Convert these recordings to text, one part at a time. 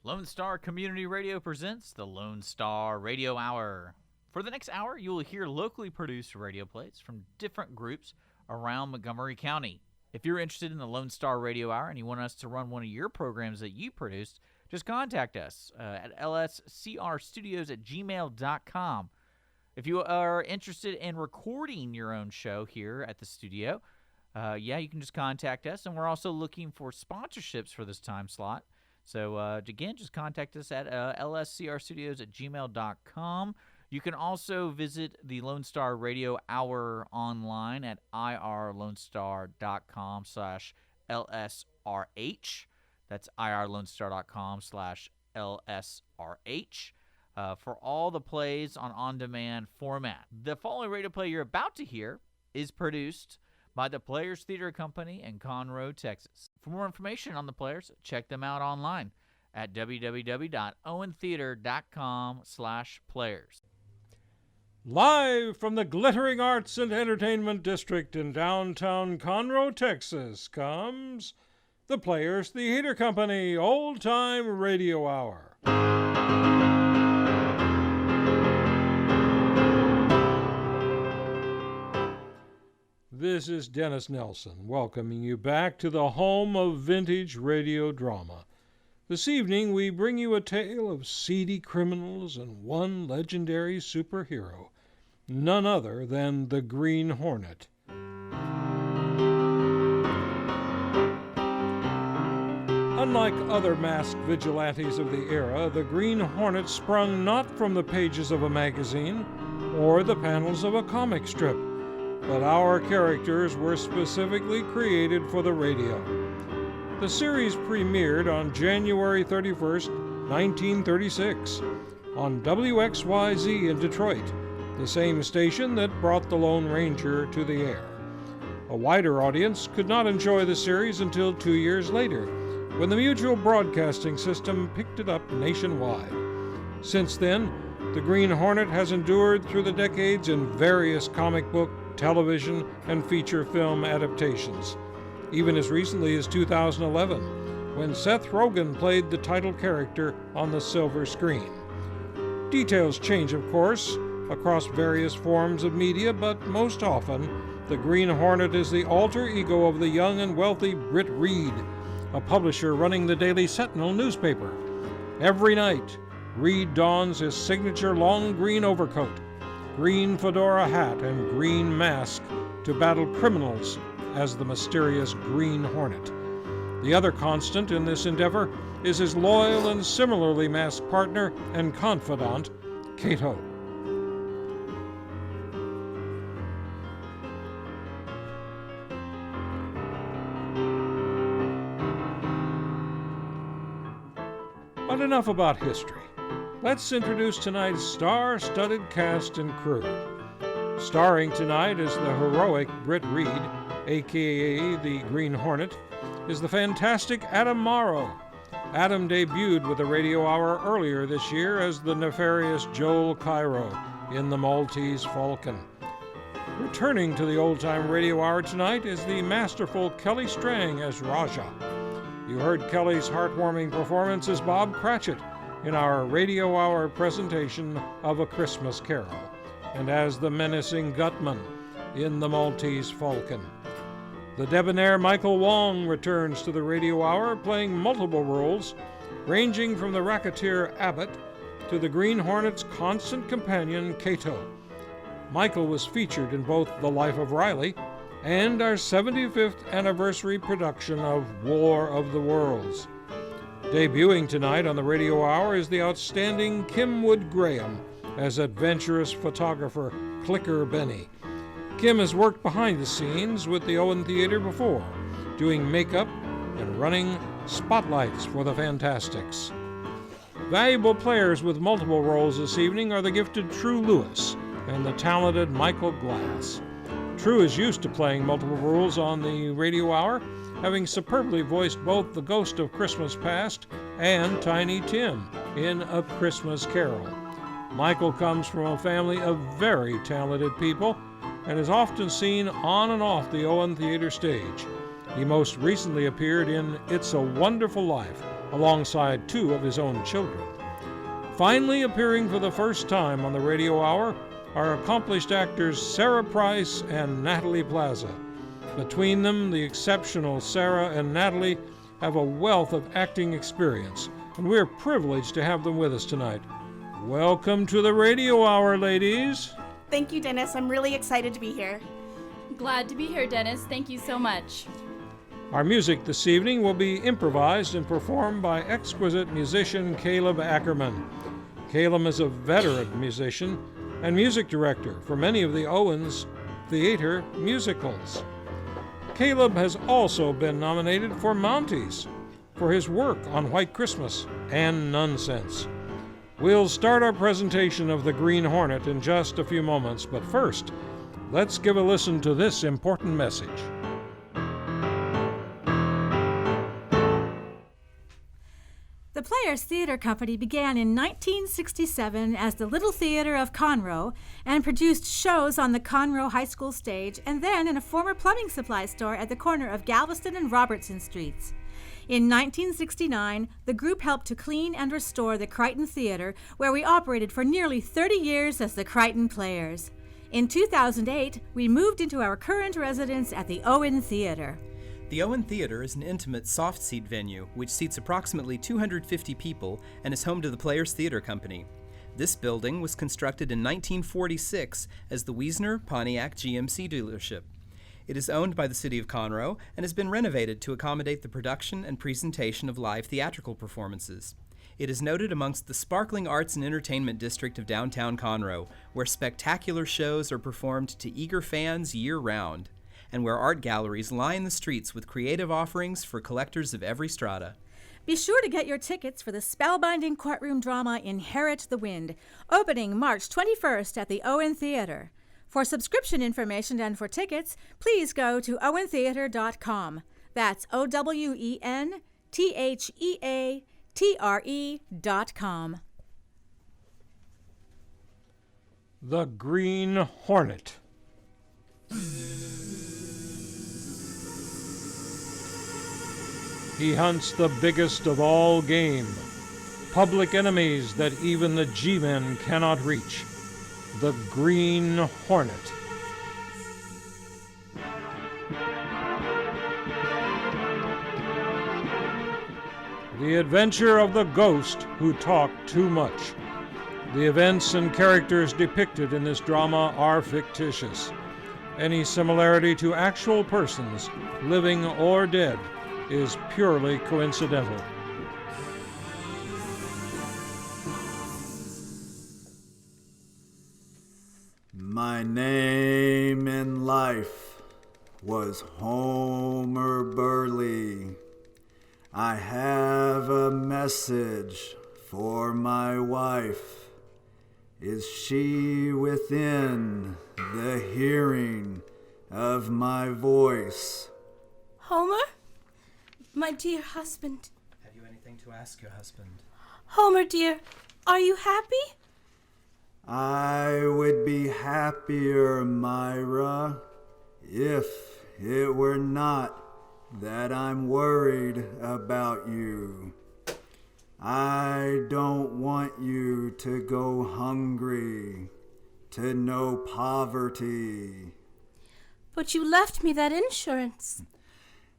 Lone Star Community Radio presents the Lone Star Radio Hour. For the next hour, you will hear locally produced radio plays from different groups around Montgomery County. If you're interested in the Lone Star Radio Hour and you want us to run one of your programs that you produced, just contact us at lscrstudios at gmail.com. If you are interested in recording your own show here at the studio, you can just contact us. And we're also looking for sponsorships for this time slot. So, again, just contact us at lscrstudios at gmail.com. You can also visit the Lone Star Radio Hour online at irlonestar.com/LSRH. That's irlonestar.com/LSRH. For all the plays on on-demand format. The following radio play you're about to hear is produced by the Players Theater Company in Conroe, Texas. For more information on the Players, check them out online at www.owentheater.com/players. Live from the Glittering Arts and Entertainment District in downtown Conroe, Texas, comes the Players Theater Company Old Time Radio Hour. This is Dennis Nelson, welcoming you back to the home of vintage radio drama. This evening, we bring you a tale of seedy criminals and one legendary superhero, none other than the Green Hornet. Unlike other masked vigilantes of the era, the Green Hornet sprung not from the pages of a magazine or the panels of a comic strip, but our characters were specifically created for the radio. The series premiered on January 31st, 1936, on WXYZ in Detroit, the same station that brought the Lone Ranger to the air. A wider audience could not enjoy the series until 2 years later, when the Mutual Broadcasting System picked it up nationwide. Since then, the Green Hornet has endured through the decades in various comic book, television, and feature film adaptations, even as recently as 2011, when Seth Rogen played the title character on the silver screen. Details change, of course, across various forms of media, but most often, the Green Hornet is the alter ego of the young and wealthy Britt Reed, a publisher running the Daily Sentinel newspaper. Every night, Reed dons his signature long green overcoat, green fedora hat, and green mask to battle criminals as the mysterious Green Hornet. The other constant in this endeavor is his loyal and similarly masked partner and confidant, Kato. But enough about history. Let's introduce tonight's star-studded cast and crew. Starring tonight as the heroic Britt Reed, a.k.a. the Green Hornet, is the fantastic Adam Morrow. Adam debuted with the radio hour earlier this year as the nefarious Joel Cairo in The Maltese Falcon. Returning to the old-time radio hour tonight is the masterful Kelly Strang as Raja. You heard Kelly's heartwarming performance as Bob Cratchit in our radio hour presentation of A Christmas Carol, and as the menacing Gutman in The Maltese Falcon. The debonair Michael Wong returns to the radio hour playing multiple roles, ranging from the racketeer Abbott to the Green Hornet's constant companion Kato. Michael was featured in both The Life of Riley and our 75th anniversary production of War of the Worlds. Debuting tonight on the radio hour is the outstanding Kimwood Graham as adventurous photographer Clicker Benny. Kim has worked behind the scenes with the Owen Theater before, doing makeup and running spotlights for the Fantastics. Valuable players with multiple roles this evening are the gifted True Lewis and the talented Michael Glass. True is used to playing multiple roles on the radio hour, having superbly voiced both the Ghost of Christmas Past and Tiny Tim in A Christmas Carol. Michael comes from a family of very talented people and is often seen on and off the Owen Theater stage. He most recently appeared in It's a Wonderful Life alongside 2 of his own children. Finally appearing for the first time on the Radio Hour are accomplished actors Sarah Price and Natalie Plaza. Between them, the exceptional Sarah and Natalie have a wealth of acting experience, and we're privileged to have them with us tonight. Welcome to the Radio Hour, ladies. Thank you, Dennis. I'm really excited to be here. Glad to be here, Dennis. Thank you so much. Our music this evening will be improvised and performed by exquisite musician Caleb Ackerman. Caleb is a veteran musician and music director for many of the Owens Theater musicals. Caleb has also been nominated for Mounties for his work on White Christmas and Nonsense. We'll start our presentation of the Green Hornet in just a few moments, but first, let's give a listen to this important message. The Players Theatre Company began in 1967 as the Little Theatre of Conroe and produced shows on the Conroe High School stage and then in a former plumbing supply store at the corner of Galveston and Robertson Streets. In 1969, the group helped to clean and restore the Crichton Theatre, where we operated for nearly 30 years as the Crichton Players. In 2008, we moved into our current residence at the Owen Theatre. The Owen Theatre is an intimate soft-seat venue which seats approximately 250 people and is home to the Players Theatre Company. This building was constructed in 1946 as the Wiesner Pontiac GMC dealership. It is owned by the City of Conroe and has been renovated to accommodate the production and presentation of live theatrical performances. It is noted amongst the sparkling arts and entertainment district of downtown Conroe, where spectacular shows are performed to eager fans year-round, and where art galleries line the streets with creative offerings for collectors of every strata. Be sure to get your tickets for the spellbinding courtroom drama Inherit the Wind, opening March 21st at the Owen Theatre. For subscription information and for tickets, please go to owentheatre.com. That's OwenTheatre.com. The Green Hornet. He hunts the biggest of all game, public enemies that even the G-men cannot reach. The Green Hornet. The adventure of the ghost who talked too much. The events and characters depicted in this drama are fictitious. Any similarity to actual persons, living or dead, is purely coincidental. My name in life was Homer Burley. I have a message for my wife. Is she within the hearing of my voice? Homer? My dear husband. Have you anything to ask your husband? Homer, dear, are you happy? I would be happier, Myra, if it were not that I'm worried about you. I don't want you to go hungry, to know poverty. But you left me that insurance.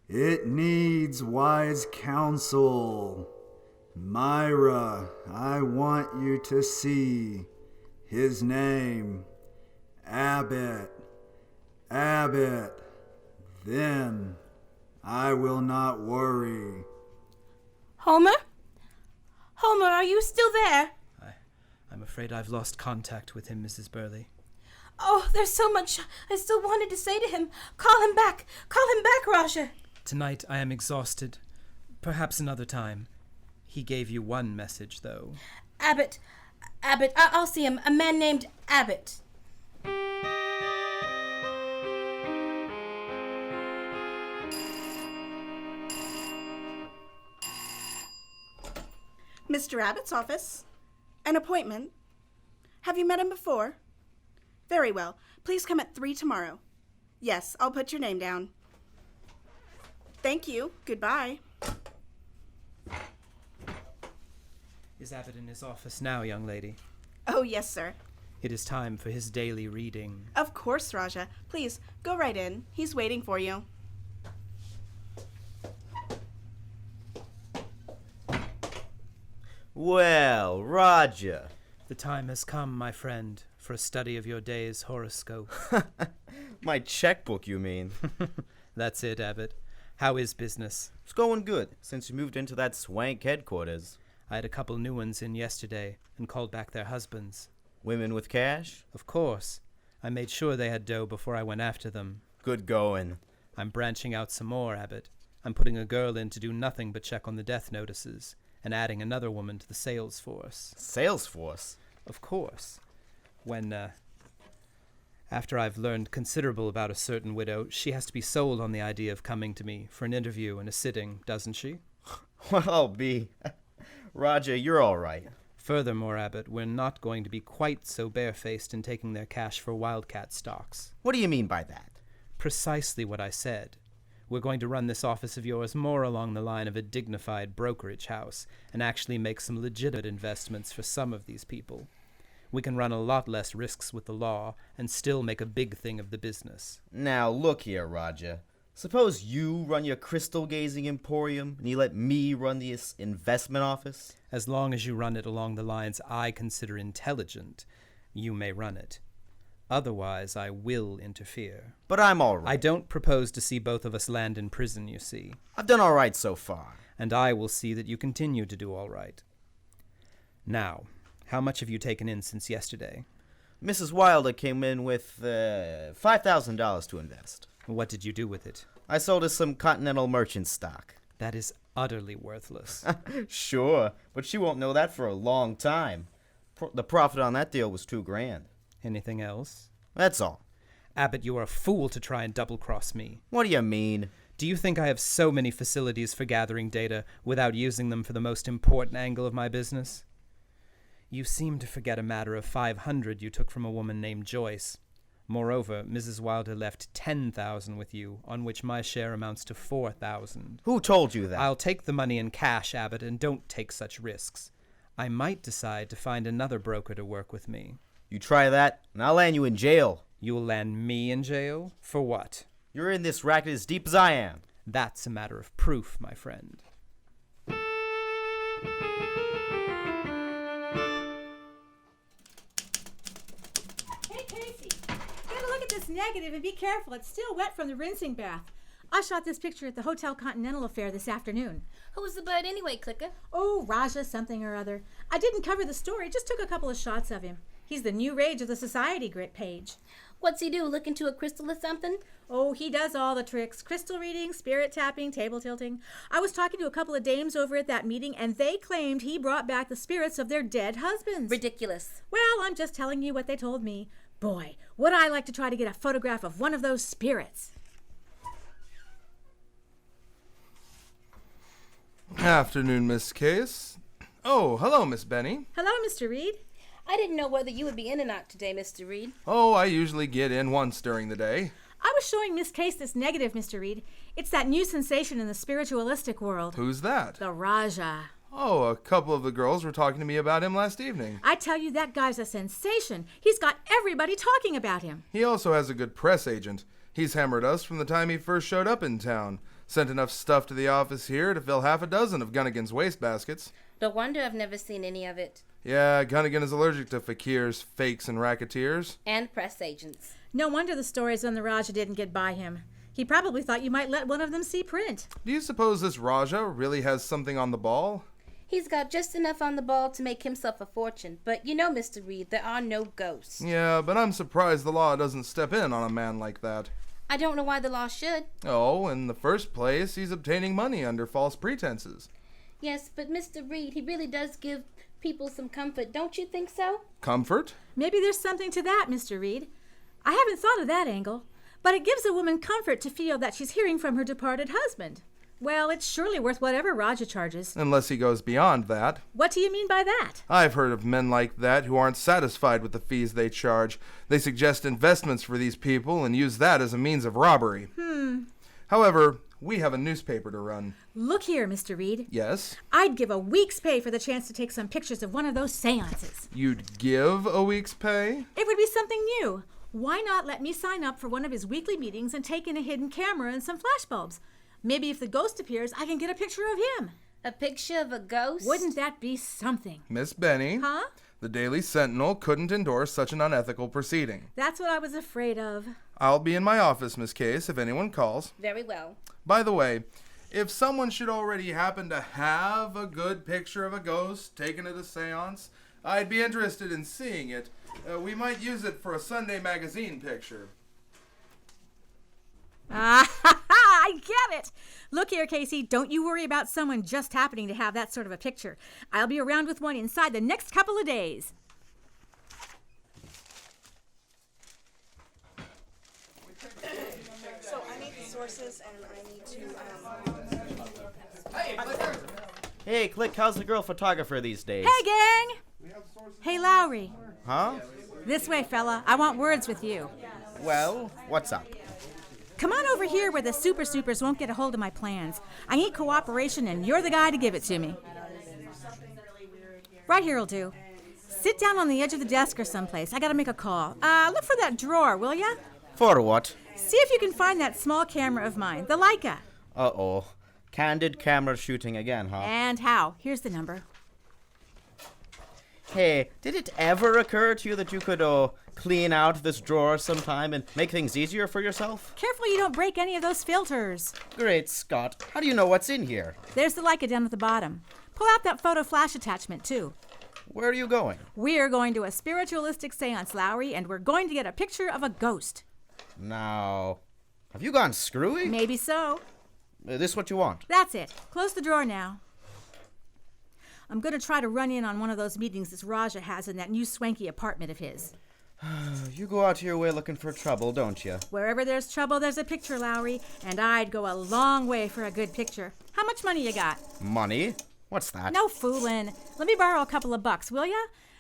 It needs wise counsel. Myra, I want you to see his name, Abbott. Abbott. Then I will not worry. Homer? Homer, are you still there? I'm afraid I've lost contact with him, Mrs. Burley. Oh, there's so much I still wanted to say to him. Call him back. Call him back, Roger. Tonight I am exhausted. Perhaps another time. He gave you one message, though. Abbott. I'll see him. A man named Abbott. Mr. Abbott's office. An appointment. Have you met him before? Very well. Please come at 3 tomorrow. Yes, I'll put your name down. Thank you. Goodbye. Is Abbott in his office now, young lady? Oh, yes, sir. It is time for his daily reading. Of course, Raja. Please, go right in. He's waiting for you. Well, Raja. The time has come, my friend, for a study of your day's horoscope. My checkbook, you mean? That's it, Abbott. How is business? It's going good since you moved into that swank headquarters. I had a couple new ones in yesterday and called back their husbands. Women with cash? Of course. I made sure they had dough before I went after them. Good going. I'm branching out some more, Abbott. I'm putting a girl in to do nothing but check on the death notices, and adding another woman to the sales force. Sales force? Of course. After I've learned considerable about a certain widow, she has to be sold on the idea of coming to me for an interview and a sitting, doesn't she? Well, I'll be. Raja, you're all right. Furthermore, Abbott, we're not going to be quite so barefaced in taking their cash for wildcat stocks. What do you mean by that? Precisely what I said. We're going to run this office of yours more along the line of a dignified brokerage house and actually make some legitimate investments for some of these people. We can run a lot less risks with the law and still make a big thing of the business. Now, look here, Raja. Suppose you run your crystal gazing emporium and you let me run this investment office? As long as you run it along the lines I consider intelligent, you may run it. Otherwise, I will interfere. But I'm all right. I don't propose to see both of us land in prison, you see. I've done all right so far. And I will see that you continue to do all right. Now, how much have you taken in since yesterday? Mrs. Wilder came in with $5,000 to invest. What did you do with it? I sold her some Continental Merchant stock. That is utterly worthless. Sure, but she won't know that for a long time. The profit on that deal was $2,000. Anything else? That's all. Abbott, you are a fool to try and double-cross me. What do you mean? Do you think I have so many facilities for gathering data without using them for the most important angle of my business? You seem to forget a matter of $500 you took from a woman named Joyce. Moreover, Mrs. Wilder left $10,000 with you, on which my share amounts to $4,000. Who told you that? I'll take the money in cash, Abbott, and don't take such risks. I might decide to find another broker to work with me. You try that, and I'll land you in jail. You'll land me in jail? For what? You're in this racket as deep as I am. That's a matter of proof, my friend. Hey, Casey, get a look at this negative and be careful. It's still wet from the rinsing bath. I shot this picture at the Hotel Continental affair this afternoon. Who's the bud anyway, Clicker? Oh, Raja something or other. I didn't cover the story, just took a couple of shots of him. He's the new rage of the Society Grit page. What's he do, look into a crystal or something? Oh, he does all the tricks. Crystal reading, spirit tapping, table tilting. I was talking to a couple of dames over at that meeting, and they claimed he brought back the spirits of their dead husbands. Ridiculous. Well, I'm just telling you what they told me. Boy, would I like to try to get a photograph of one of those spirits. Afternoon, Miss Case. Oh, hello, Miss Benny. Hello, Mr. Reed. I didn't know whether you would be in or not today, Mr. Reed. Oh, I usually get in once during the day. I was showing Miss Case this negative, Mr. Reed. It's that new sensation in the spiritualistic world. Who's that? The Raja. Oh, a couple of the girls were talking to me about him last evening. I tell you, that guy's a sensation. He's got everybody talking about him. He also has a good press agent. He's hammered us from the time he first showed up in town. Sent enough stuff to the office here to fill half a dozen of Gunnigan's wastebaskets. No wonder I've never seen any of it. Yeah, Gunnigan is allergic to fakirs, fakes, and racketeers. And press agents. No wonder the stories on the Raja didn't get by him. He probably thought you might let one of them see print. Do you suppose this Raja really has something on the ball? He's got just enough on the ball to make himself a fortune. But you know, Mr. Reed, there are no ghosts. Yeah, but I'm surprised the law doesn't step in on a man like that. I don't know why the law should. Oh, in the first place, he's obtaining money under false pretenses. Yes, but Mr. Reed, he really does give people some comfort. Don't you think so? Comfort? Maybe there's something to that, Mr. Reed. I haven't thought of that angle. But it gives a woman comfort to feel that she's hearing from her departed husband. Well, it's surely worth whatever Raja charges. Unless he goes beyond that. What do you mean by that? I've heard of men like that who aren't satisfied with the fees they charge. They suggest investments for these people and use that as a means of robbery. However, We have a newspaper to run. Look here, Mr. Reed. Yes? I'd give a week's pay for the chance to take some pictures of one of those seances. You'd give a week's pay? It would be something new. Why not let me sign up for one of his weekly meetings and take in a hidden camera and some flashbulbs? Maybe if the ghost appears, I can get a picture of him. A picture of a ghost? Wouldn't that be something? Miss Benny? Huh? The Daily Sentinel couldn't endorse such an unethical proceeding. That's what I was afraid of. I'll be in my office, Miss Case, if anyone calls. Very well. By the way, if someone should already happen to have a good picture of a ghost taken at a seance, I'd be interested in seeing it. We might use it for a Sunday magazine picture. I get it. Look here, Casey, don't you worry about someone just happening to have that sort of a picture. I'll be around with one inside the next couple of days. So I need the sources and I need to, Hey, Click, how's the girl photographer these days? Hey, gang! Hey, Lowry. Huh? This way, fella. I want words with you. Well, what's up? Come on over here where the super supers won't get a hold of my plans. I need cooperation, and you're the guy to give it to me. Right here'll do. Sit down on the edge of the desk or someplace. I gotta make a call. Look for that drawer, will ya? For what? See if you can find that small camera of mine, the Leica. Uh-oh. Candid camera shooting again, huh? And how? Here's the number. Hey, did it ever occur to you that you could, clean out this drawer sometime and make things easier for yourself? Careful you don't break any of those filters. Great Scott. How do you know what's in here? There's the Leica down at the bottom. Pull out that photo flash attachment, too. Where are you going? We're going to a spiritualistic seance, Lowry, and we're going to get a picture of a ghost. Now, have you gone screwy? Maybe so. This what you want? That's it. Close the drawer now. I'm going to try to run in on one of those meetings this Raja has in that new swanky apartment of his. You go out your way looking for trouble, don't you? Wherever there's trouble, there's a picture, Lowry, and I'd go a long way for a good picture. How much money you got? Money? What's that? No foolin'. Let me borrow a couple of bucks, will ya?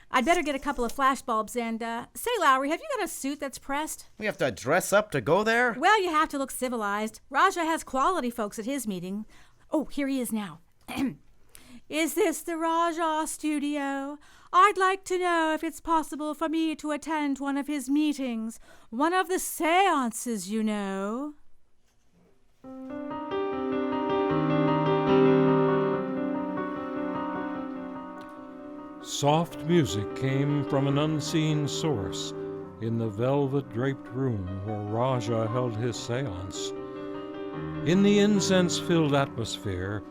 I'd better get a couple of flashbulbs and, say, Lowry, have you got a suit that's pressed? We have to dress up to go there? Well, you have to look civilized. Raja has quality folks at his meeting. Oh, here he is now. Is this the Raja studio? I'd like to know if it's possible for me to attend one of his meetings. One of the seances, you know. Soft music came from an unseen source in the velvet-draped room where Raja held his seance. In the incense-filled atmosphere,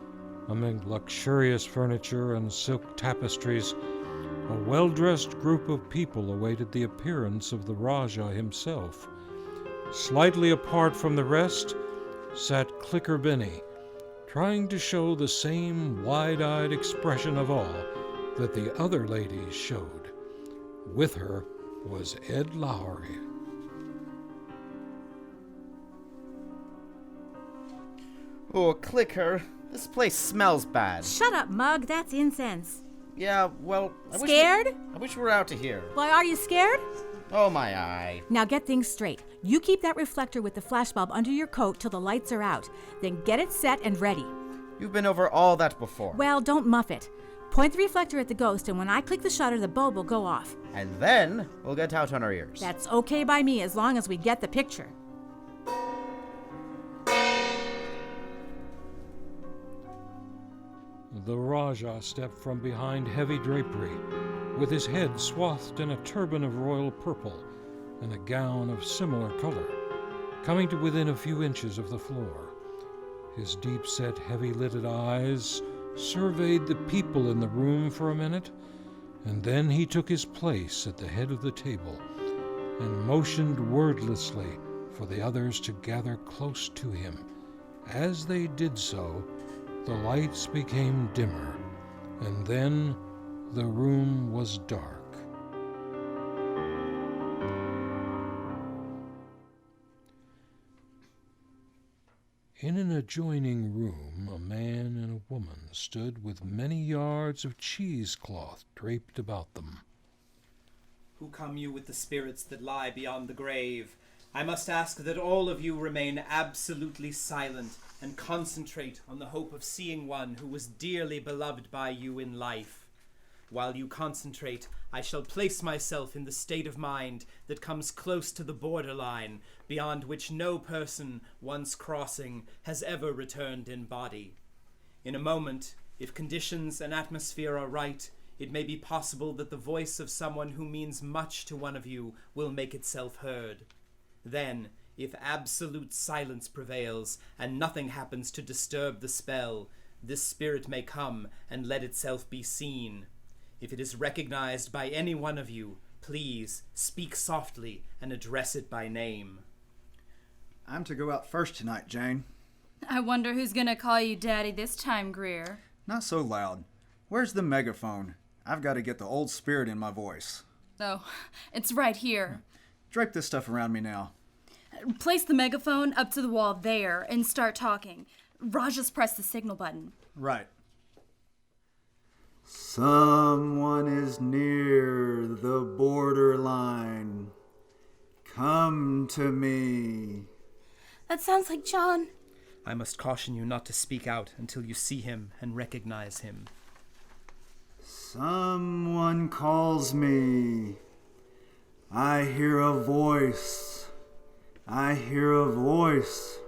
amid luxurious furniture and silk tapestries, a well-dressed group of people awaited the appearance of the Raja himself. Slightly apart from the rest sat Clicker Benny, trying to show the same wide-eyed expression of awe that the other ladies showed. With her was Ed Lowry. Oh, Clicker, this place smells bad. Shut up, Mug. That's incense. Yeah, well... Scared? I wish we were out of here. Why, are you scared? Oh, my eye. Now get things straight. You keep that reflector with the flashbulb under your coat till the lights are out. Then get it set and ready. You've been over all that before. Well, don't muff it. Point the reflector at the ghost, and when I click the shutter, the bulb will go off. And then we'll get out on our ears. That's okay by me as long as we get the picture. The Raja stepped from behind heavy drapery, with his head swathed in a turban of royal purple and a gown of similar color, coming to within a few inches of the floor. His deep-set, heavy-lidded eyes surveyed the people in the room for a minute, and then he took his place at the head of the table and motioned wordlessly for the others to gather close to him. As they did so, the lights became dimmer, and then the room was dark. In an adjoining room, a man and a woman stood with many yards of cheesecloth draped about them. Who come you with the spirits that lie beyond the grave? I must ask that all of you remain absolutely silent and concentrate on the hope of seeing one who was dearly beloved by you in life. While you concentrate, I shall place myself in the state of mind that comes close to the borderline, beyond which no person, once crossing, has ever returned in body. In a moment, if conditions and atmosphere are right, it may be possible that the voice of someone who means much to one of you will make itself heard. Then, if absolute silence prevails, and nothing happens to disturb the spell, this spirit may come and let itself be seen. If it is recognized by any one of you, please speak softly and address it by name. I'm to go out first tonight, Jane. I wonder who's gonna call you Daddy this time, Greer. Not so loud. Where's the megaphone? I've got to get the old spirit in my voice. Oh, it's right here. Drape this stuff around me now. Place the megaphone up to the wall there and start talking. Raja's press the signal button. Right. Someone is near the borderline. Come to me. That sounds like John. I must caution you not to speak out until you see him and recognize him. Someone calls me. I hear a voice. I hear a voice.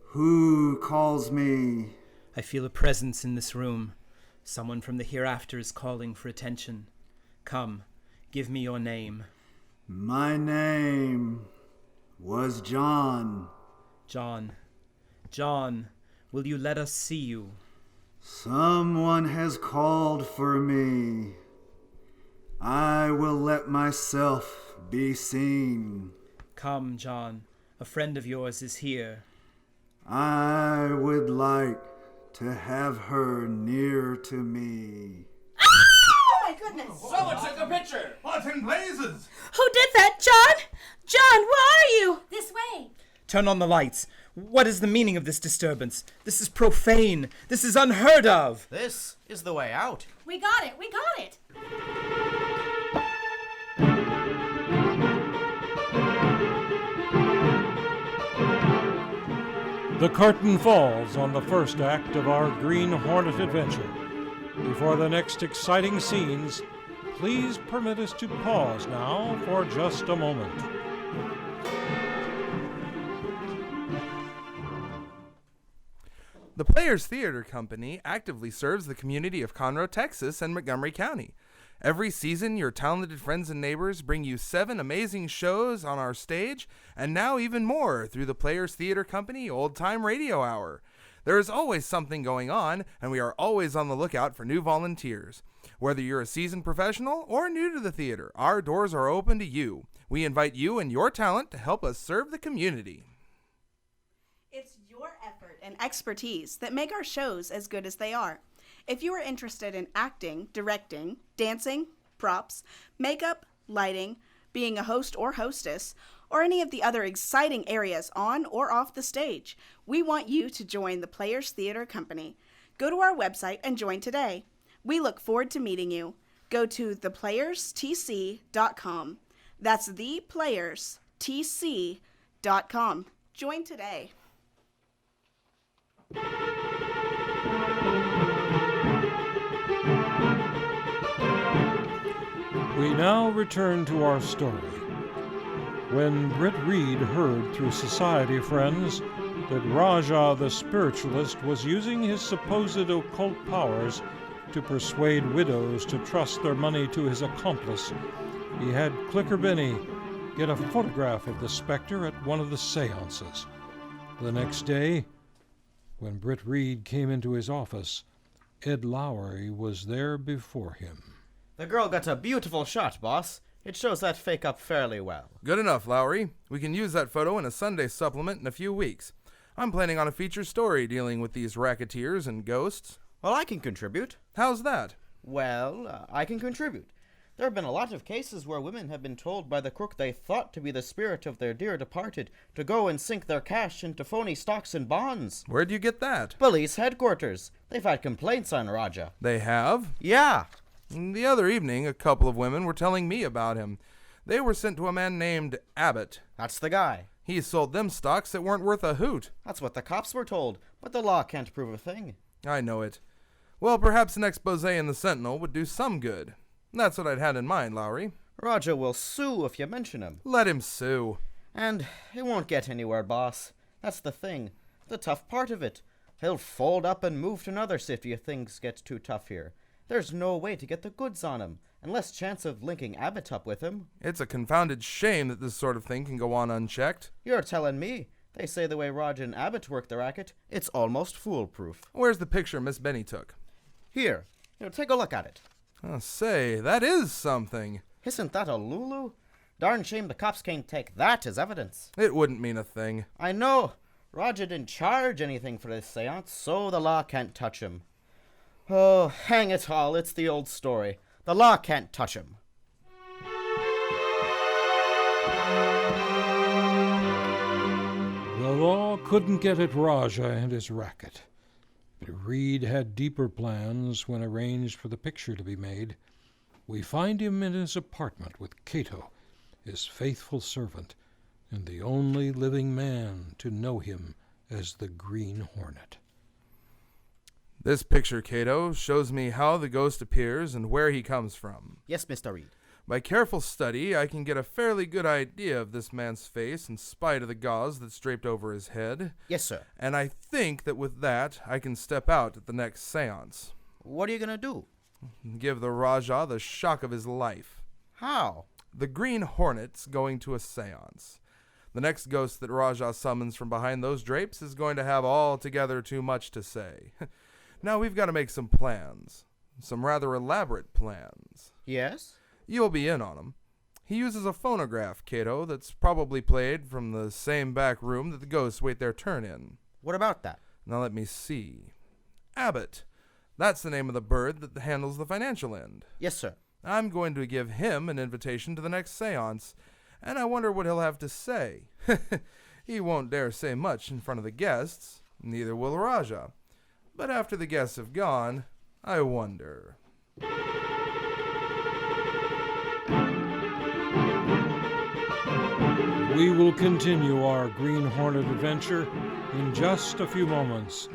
Who calls me? I feel a presence in this room. Someone from the hereafter is calling for attention. Come, give me your name. My name was John. John. John, will you let us see you? Someone has called for me. I will let myself be seen. Come, John. A friend of yours is here. I would like to have her near to me. Oh my goodness! Someone took a picture! What in blazes? Who did that, John? John, where are you? This way. Turn on the lights. What is the meaning of this disturbance? This is profane. This is unheard of. This is the way out. We got it. We got it. The curtain falls on the first act of our Green Hornet adventure. Before the next exciting scenes, please permit us to pause now for just a moment. The Players Theater Company actively serves the community of Conroe, Texas, and Montgomery County. Every season, your talented friends and neighbors bring you 7 amazing shows on our stage, and now even more through the Players Theater Company Old Time Radio Hour. There is always something going on, and we are always on the lookout for new volunteers. Whether you're a seasoned professional or new to the theater, our doors are open to you. We invite you and your talent to help us serve the community. It's your effort and expertise that make our shows as good as they are. If you are interested in acting, directing, dancing, props, makeup, lighting, being a host or hostess, or any of the other exciting areas on or off the stage, we want you to join the Players Theater Company. Go to our website and join today. We look forward to meeting you. Go to theplayerstc.com. That's theplayerstc.com. Join today. We now return to our story. When Britt Reed heard through society friends that Raja the spiritualist was using his supposed occult powers to persuade widows to trust their money to his accomplice, he had Clicker Benny get a photograph of the specter at one of the seances. The next day, when Britt Reed came into his office, Ed Lowry was there before him. The girl got a beautiful shot, boss. It shows that fake up fairly well. Good enough, Lowry. We can use that photo in a Sunday supplement in a few weeks. I'm planning on a feature story dealing with these racketeers and ghosts. Well, I can contribute. How's that? Well, I can contribute. There have been a lot of cases where women have been told by the crook they thought to be the spirit of their dear departed to go and sink their cash into phony stocks and bonds. Where'd you get that? Police headquarters. They've had complaints on Raja. They have? Yeah. The other evening, a couple of women were telling me about him. They were sent to a man named Abbott. That's the guy. He sold them stocks that weren't worth a hoot. That's what the cops were told, but the law can't prove a thing. I know it. Well, perhaps an expose in the Sentinel would do some good. That's what I'd had in mind, Lowry. Roger will sue if you mention him. Let him sue. And it won't get anywhere, boss. That's the thing. The tough part of it. He'll fold up and move to another city if things get too tough here. There's no way to get the goods on him, and less chance of linking Abbott up with him. It's a confounded shame that this sort of thing can go on unchecked. You're telling me. They say the way Roger and Abbott work the racket, it's almost foolproof. Where's the picture Miss Benny took? Here, take a look at it. Say, that is something. Isn't that a Lulu? Darn shame the cops can't take that as evidence. It wouldn't mean a thing. I know. Roger didn't charge anything for this seance, so the law can't touch him. Oh, hang it all, it's the old story. The law can't touch him. The law couldn't get at Raja and his racket. But Reed had deeper plans when arranged for the picture to be made. We find him in his apartment with Cato, his faithful servant, and the only living man to know him as the Green Hornet. This picture, Cato, shows me how the ghost appears and where he comes from. Yes, Mr. Reed. By careful study, I can get a fairly good idea of this man's face in spite of the gauze that's draped over his head. Yes, sir. And I think that with that, I can step out at the next seance. What are you going to do? Give the Raja the shock of his life. How? The Green Hornet's going to a seance. The next ghost that Raja summons from behind those drapes is going to have altogether too much to say. Now we've got to make some plans. Some rather elaborate plans. Yes? You'll be in on them. He uses a phonograph, Cato, that's probably played from the same back room that the ghosts wait their turn in. What about that? Now let me see. Abbott. That's the name of the bird that handles the financial end. Yes, sir. I'm going to give him an invitation to the next seance, and I wonder what he'll have to say. He won't dare say much in front of the guests, neither will Raja. But after the guests have gone, I wonder. We will continue our Green Hornet adventure in just a few moments.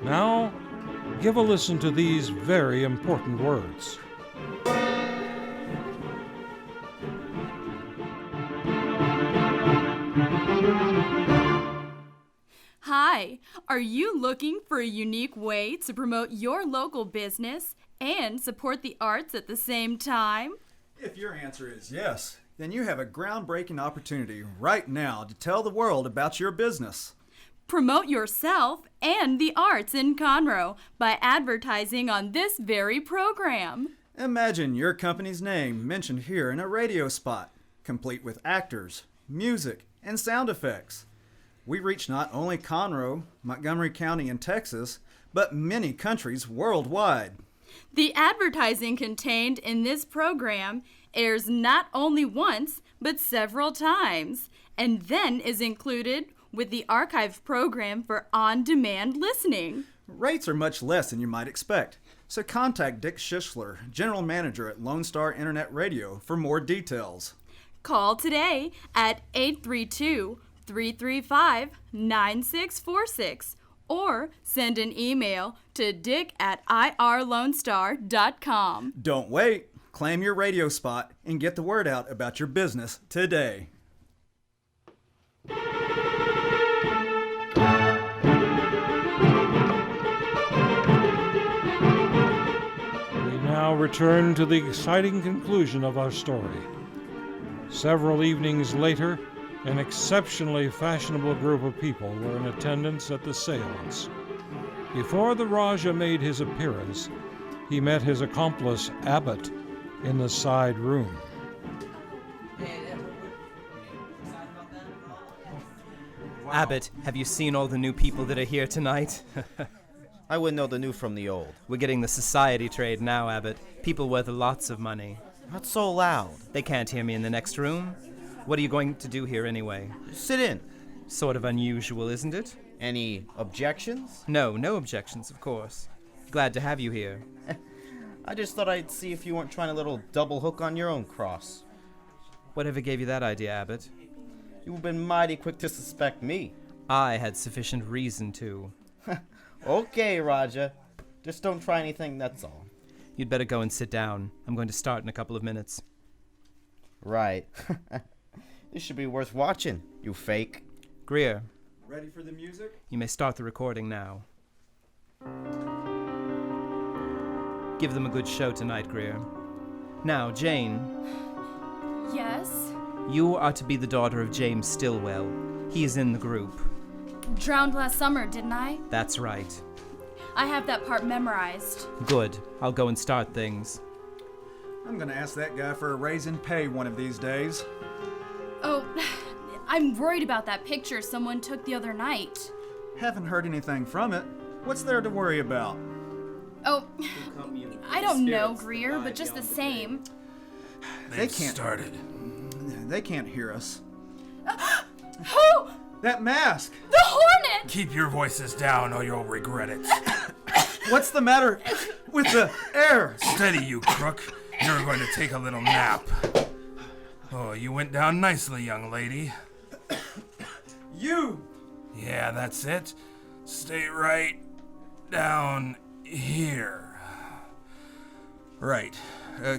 Now, give a listen to these very important words. Hi, are you looking for a unique way to promote your local business and support the arts at the same time? If your answer is yes, then you have a groundbreaking opportunity right now to tell the world about your business. Promote yourself and the arts in Conroe by advertising on this very program. Imagine your company's name mentioned here in a radio spot, complete with actors, music, and sound effects. We reach not only Conroe, Montgomery County, and Texas, but many countries worldwide. The advertising contained in this program airs not only once, but several times, and then is included with the archive program for on-demand listening. Rates are much less than you might expect, so contact Dick Schischler, General Manager at Lone Star Internet Radio, for more details. Call today at 832-335-9646 or send an email to dick@irlonestar.com. Don't wait. Claim your radio spot and get the word out about your business today. We now return to the exciting conclusion of our story. Several evenings later, an exceptionally fashionable group of people were in attendance at the seance. Before the Raja made his appearance, he met his accomplice, Abbott, in the side room. Abbott, have you seen all the new people that are here tonight? I wouldn't know the new from the old. We're getting the society trade now, Abbott. People worth lots of money. Not so loud. They can't hear me in the next room. What are you going to do here anyway? Sit in. Sort of unusual, isn't it? Any objections? No objections, of course. Glad to have you here. I just thought I'd see if you weren't trying a little double hook on your own cross. Whatever gave you that idea, Abbott? You've been mighty quick to suspect me. I had sufficient reason to. Okay, Raja. Just don't try anything, that's all. You'd better go and sit down. I'm going to start in a couple of minutes. Right. This should be worth watching, you fake. Greer, Ready for the music? you may start the recording now. Give them a good show tonight, Greer. Now, Jane, Yes? you are to be the daughter of James Stillwell. He is in the group. Drowned last summer, didn't I? That's right. I have that part memorized. Good. I'll go and start things. I'm gonna ask that guy for a raise in pay one of these days. Oh, I'm worried about that picture someone took the other night. Haven't heard anything from it. What's there to worry about? Oh, I don't know, Greer, but just the same. They can't. started. They can't hear us. Who? That mask! The Hornet! Keep your voices down or you'll regret it. What's the matter with the air? Steady, you crook. You're going to take a little nap. Oh, you went down nicely, young lady. You! Yeah, that's it. Stay right down here. Right.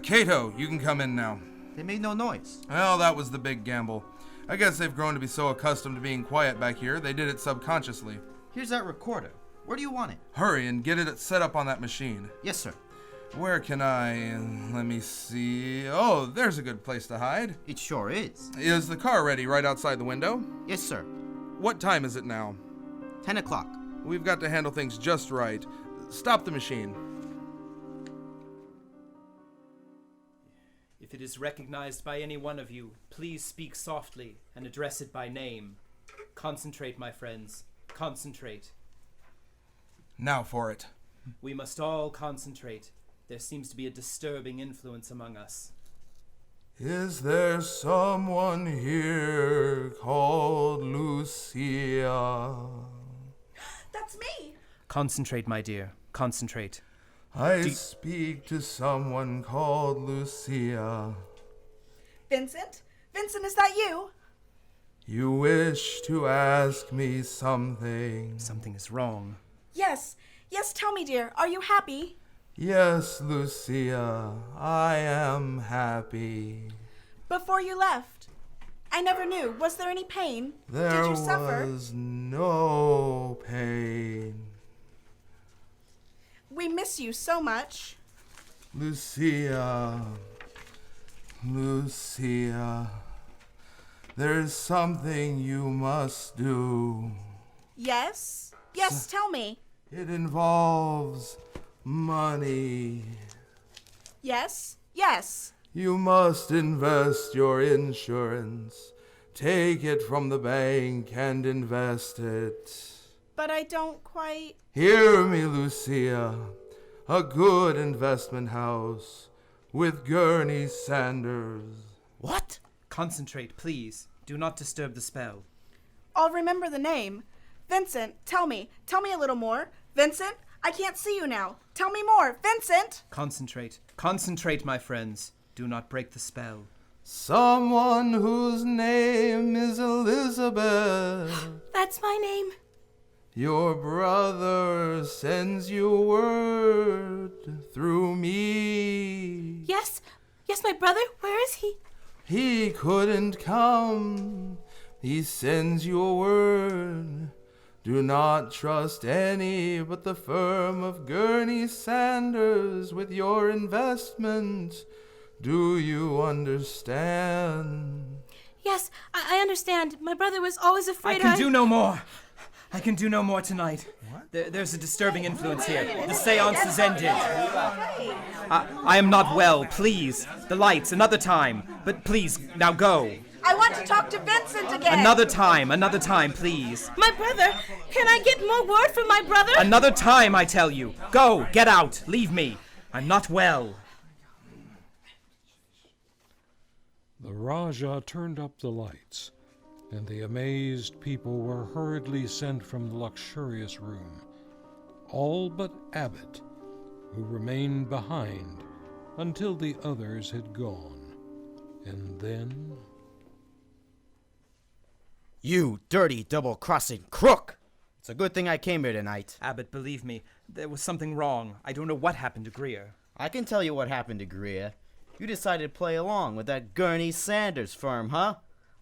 Cato, you can come in now. They made no noise. Well, that was the big gamble. I guess they've grown to be so accustomed to being quiet back here, they did it subconsciously. Here's that recorder. Where do you want it? Hurry and get it set up on that machine. Yes, sir. Where can I... let me see... Oh, there's a good place to hide. It sure is. Is the car ready right outside the window? Yes, sir. What time is it now? 10 o'clock. We've got to handle things just right. Stop the machine. If it is recognized by any one of you, please speak softly and address it by name. Concentrate, my friends. Concentrate. Now for it. We must all concentrate. There seems to be a disturbing influence among us. Is there someone here called Lucia? That's me. Concentrate, my dear. Concentrate. I speak to someone called Lucia. Vincent? Vincent, is that you? You wish to ask me something. Something is wrong. Yes. Yes, tell me, dear. Are you happy? Yes, Lucia, I am happy. Before you left, I never knew. Was there any pain? There Did you suffer? was no pain. We miss you so much. Lucia, there's something you must do. Yes? Yes, tell me. It involves money. Yes? Yes. You must invest your insurance. Take it from the bank and invest it. But I don't quite... Hear me, Lucia. A good investment house with Gurney Sanders. What? Concentrate, please. Do not disturb the spell. I'll remember the name. Vincent, tell me. Tell me a little more. Vincent, I can't see you now. Tell me more. Vincent! Concentrate. Concentrate, my friends. Do not break the spell. Someone whose name is Elizabeth. That's my name. Your brother sends you word through me. Yes? Yes, my brother? Where is he? He couldn't come. He sends you a word. Do not trust any but the firm of Gurney Sanders with your investment. Do you understand? Yes, I understand. My brother was always afraid I can do no more. I can do no more tonight. There's a disturbing influence here. The seance is ended. I am not well, please. The lights, another time. But please, now go. I want to talk to Vincent again. Another time, please. My brother! Can I get more word from my brother? Another time, I tell you. Go, get out, leave me. I'm not well. The Raja turned up the lights, and the amazed people were hurriedly sent from the luxurious room, all but Abbott, who remained behind until the others had gone. And then You dirty double-crossing crook! It's a good thing I came here tonight. Abbott, believe me, there was something wrong. I don't know what happened to Greer. I can tell you what happened to Greer. You decided to play along with that Gurney Sanders firm, huh?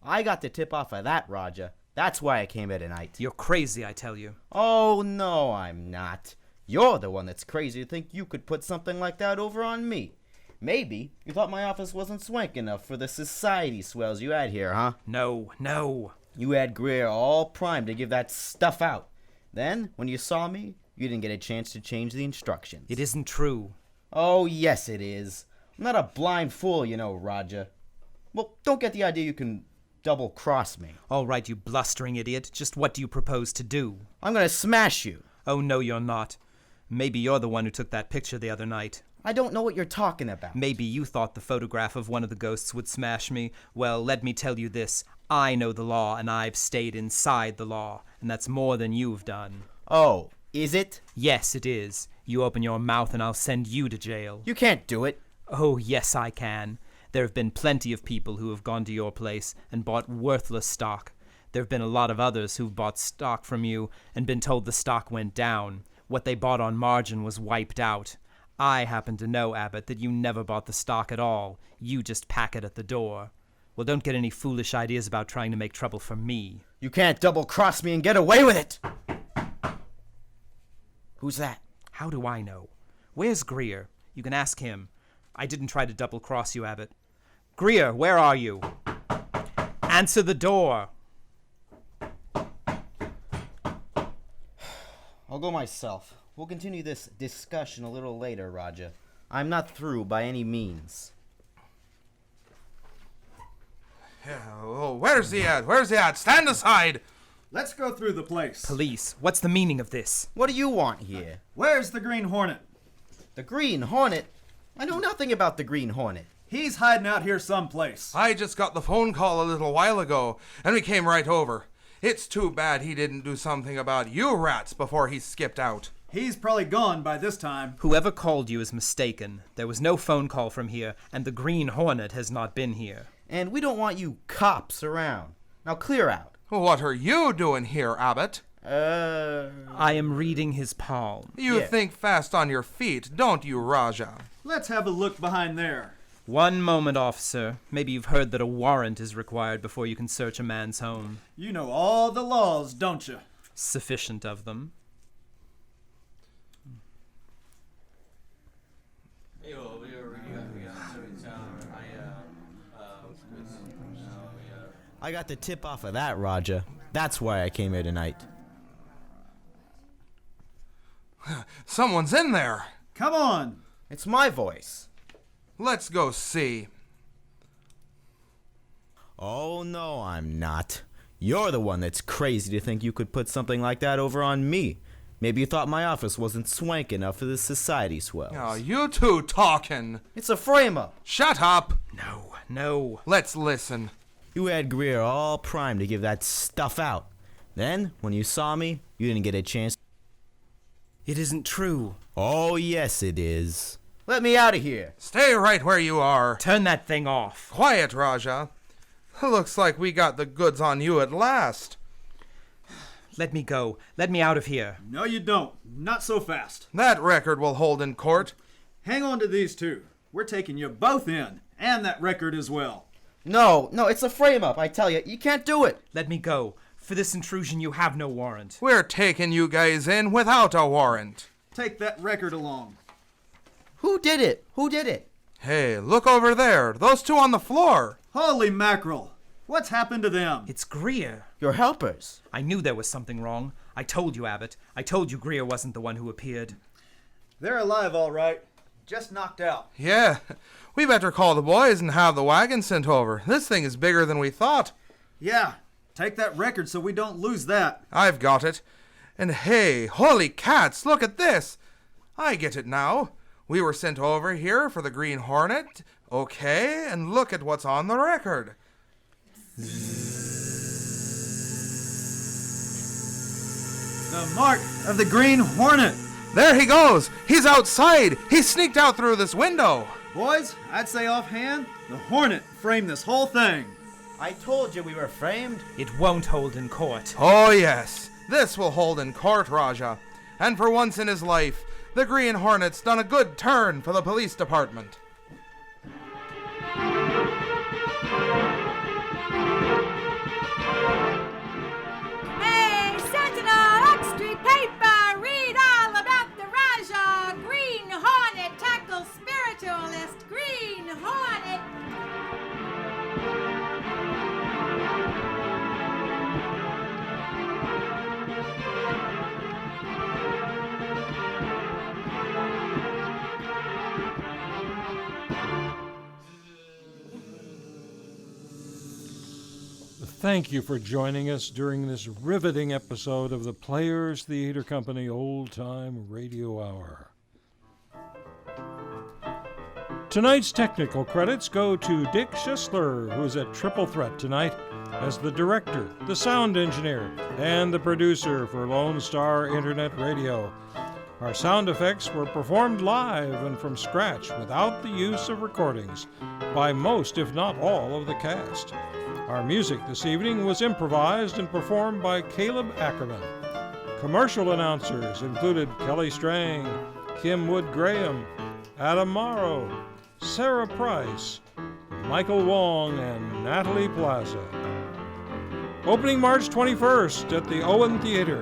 I got the tip off of that, Roger. That's why I came here tonight. You're crazy, I tell you. Oh, no, I'm not. You're the one that's crazy to think you could put something like that over on me. Maybe you thought my office wasn't swank enough for the society swells you had here, huh? No. You had Greer all primed to give that stuff out. Then, when you saw me, you didn't get a chance to change the instructions. It isn't true. Oh, yes, it is. I'm not a blind fool, you know, Roger. Well, don't get the idea you can double-cross me. All right, you blustering idiot. Just what do you propose to do? I'm gonna smash you. Oh, no, you're not. Maybe you're the one who took that picture the other night. I don't know what you're talking about. Maybe you thought the photograph of one of the ghosts would smash me. Well, let me tell you this. I know the law, and I've stayed inside the law, and that's more than you've done. Oh, is it? Yes, it is. You open your mouth and I'll send you to jail. You can't do it. Oh, yes, I can. There have been plenty of people who have gone to your place and bought worthless stock. There have been a lot of others who've bought stock from you and been told the stock went down. What they bought on margin was wiped out. I happen to know, Abbott, that you never bought the stock at all. You just pack it at the door. Well, don't get any foolish ideas about trying to make trouble for me. You can't double-cross me and get away with it! Who's that? How do I know? Where's Greer? You can ask him. I didn't try to double-cross you, Abbott. Greer, where are you? Answer the door! I'll go myself. We'll continue this discussion a little later, Roger. I'm not through by any means. Oh, where's he at? Where's he at? Stand aside! Let's go through the place. Police, what's the meaning of this? What do you want here? Where's the Green Hornet? The Green Hornet? I know nothing about the Green Hornet. He's hiding out here someplace. I just got the phone call a little while ago, and we came right over. It's too bad he didn't do something about you rats before he skipped out. He's probably gone by this time. Whoever called you is mistaken. There was no phone call from here, and the Green Hornet has not been here. And we don't want you cops around. Now clear out. What are you doing here, Abbott? I am reading his palm. You think fast on your feet, don't you, Raja? Let's have a look behind there. One moment, officer. Maybe you've heard that a warrant is required before you can search a man's home. You know all the laws, don't you? Sufficient of them. I got the tip off of that, Roger. That's why I came here tonight. Someone's in there. Come on. It's my voice. Let's go see. Oh, no, I'm not. You're the one that's crazy to think you could put something like that over on me. Maybe you thought my office wasn't swank enough for the society swells. Oh, you two talking. It's a frame-up. Shut up. No. Let's listen. You had Greer all primed to give that stuff out. Then, when you saw me, you didn't get a chance. It isn't true. Oh, yes, it is. Let me out of here. Stay right where you are. Turn that thing off. Quiet, Raja. Looks like we got the goods on you at last. Let me go. Let me out of here. No, you don't. Not so fast. That record will hold in court. Hang on to these two. We're taking you both in, and that record as well. No, it's a frame-up, I tell you. You can't do it. Let me go. For this intrusion, you have no warrant. We're taking you guys in without a warrant. Take that record along. Who did it? Who did it? Hey, look over there. Those two on the floor. Holy mackerel. What's happened to them? It's Greer. Your helpers. I knew there was something wrong. I told you, Abbott. I told you Greer wasn't the one who appeared. They're alive, all right. Just knocked out. Yeah. We better call the boys and have the wagon sent over. This thing is bigger than we thought. Yeah. Take that record so we don't lose that. I've got it. And hey, holy cats, look at this. I get it now. We were sent over here for the Green Hornet. Okay, and look at what's on the record. The mark of the Green Hornet. There he goes. He's outside. He sneaked out through this window. Boys, I'd say offhand, the Hornet framed this whole thing. I told you we were framed. It won't hold in court. Oh, yes. This will hold in court, Raja. And for once in his life, the Green Hornet's done a good turn for the police department. Hey, Sentinel, Oak Street paper, read all about the Raja. Green Hornet tackles spiritualist. Green Hornet. Thank you for joining us during this riveting episode of the Players Theater Company Old Time Radio Hour. Tonight's technical credits go to Dick Schisler, who is at Triple Threat tonight as the director, the sound engineer, and the producer for Lone Star Internet Radio. Our sound effects were performed live and from scratch without the use of recordings by most, if not all, of the cast. Our music this evening was improvised and performed by Caleb Ackerman. Commercial announcers included Kelly Strang, Kim Wood Graham, Adam Morrow, Sarah Price, Michael Wong, and Natalie Plaza. Opening March 21st at the Owen Theater,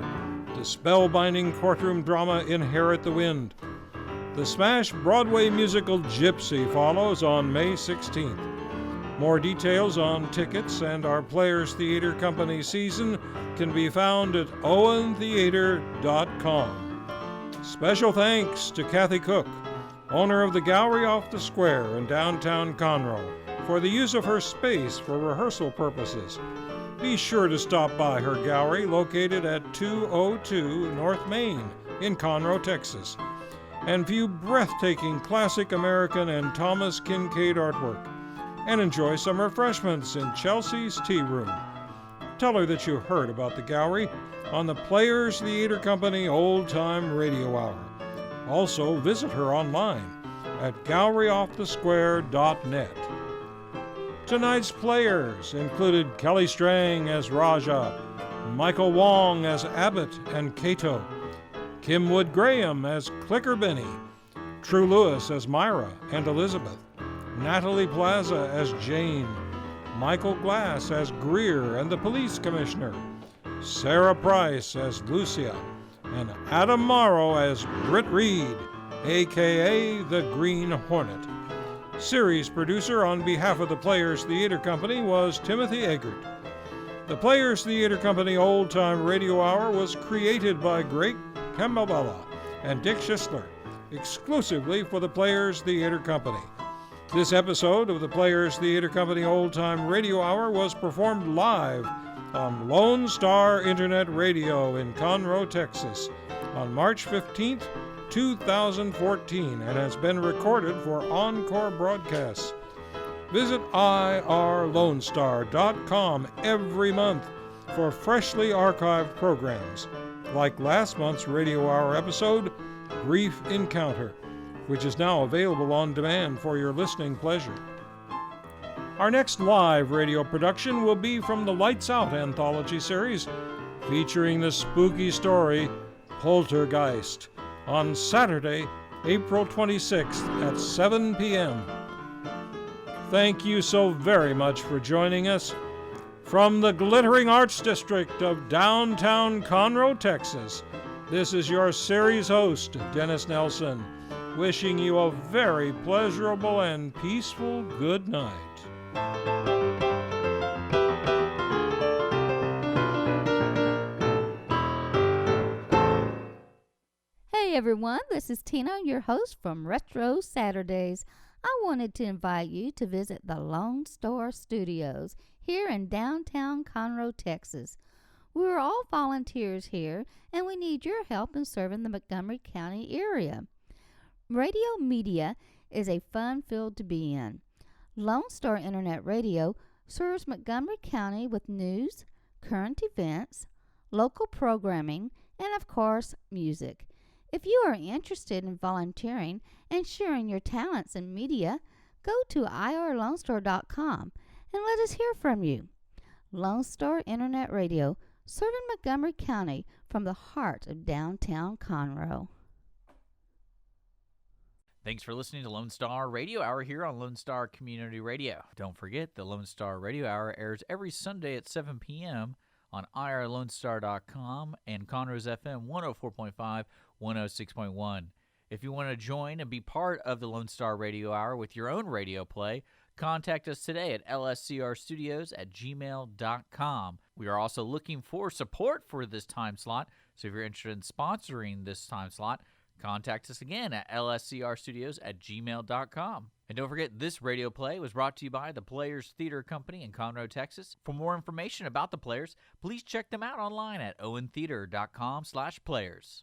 the spellbinding courtroom drama Inherit the Wind. The smash Broadway musical Gypsy follows on May 16th. More details on tickets and our Players Theater Company season can be found at owentheater.com. Special thanks to Kathy Cook, owner of the Gallery off the Square in downtown Conroe, for the use of her space for rehearsal purposes. Be sure to stop by her gallery located at 202 North Main in Conroe, Texas, and view breathtaking classic American and Thomas Kincaid artwork, and enjoy some refreshments in Chelsea's Tea Room. Tell her that you heard about the gallery on the Players Theater Company Old Time Radio Hour. Also, visit her online at galleryoffthesquare.net. Tonight's players included Kelly Strang as Raja, Michael Wong as Abbott and Cato, Kim Wood Graham as Clicker Benny, True Lewis as Myra and Elizabeth, Natalie Plaza as Jane, Michael Glass as Greer and the Police Commissioner, Sarah Price as Lucia, and Adam Morrow as Britt Reed, a.k.a. the Green Hornet. Series producer on behalf of the Players Theater Company was Timothy Eggert. The Players Theater Company Old Time Radio Hour was created by Greg Campbell and Dick Schisler, exclusively for the Players Theater Company. This episode of the Players Theater Company Old Time Radio Hour was performed live on Lone Star Internet Radio in Conroe, Texas on March 15th, 2014, and has been recorded for encore broadcasts. Visit irlonestar.com every month for freshly archived programs, like last month's Radio Hour episode, Brief Encounter, which is now available on demand for your listening pleasure. Our next live radio production will be from the Lights Out anthology series, featuring the spooky story Poltergeist, on Saturday, April 26th at 7 p.m. Thank you so very much for joining us. From the glittering Arts District of downtown Conroe, Texas, this is your series host, Dennis Nelson, wishing you a very pleasurable and peaceful good night. Hey everyone, this is Tina, your host from Retro Saturdays. I wanted to invite you to visit the Lone Star Studios here in downtown Conroe, Texas. We're all volunteers here, and we need your help in serving the Montgomery County area. Radio media is a fun field to be in. Lone Star Internet Radio serves Montgomery County with news, current events, local programming, and of course, music. If you are interested in volunteering and sharing your talents in media, go to irlonestar.com and let us hear from you. Lone Star Internet Radio, serving Montgomery County from the heart of downtown Conroe. Thanks for listening to Lone Star Radio Hour here on Lone Star Community Radio. Don't forget, the Lone Star Radio Hour airs every Sunday at 7 p.m. on irlonestar.com and Conroe's FM 104.5, 106.1. If you want to join and be part of the Lone Star Radio Hour with your own radio play, contact us today at lscrstudios@gmail.com. We are also looking for support for this time slot, so if you're interested in sponsoring this time slot, contact us again at lscrstudios@gmail.com. And don't forget, this radio play was brought to you by the Players Theater Company in Conroe, Texas. For more information about the Players, please check them out online at owentheater.com/players.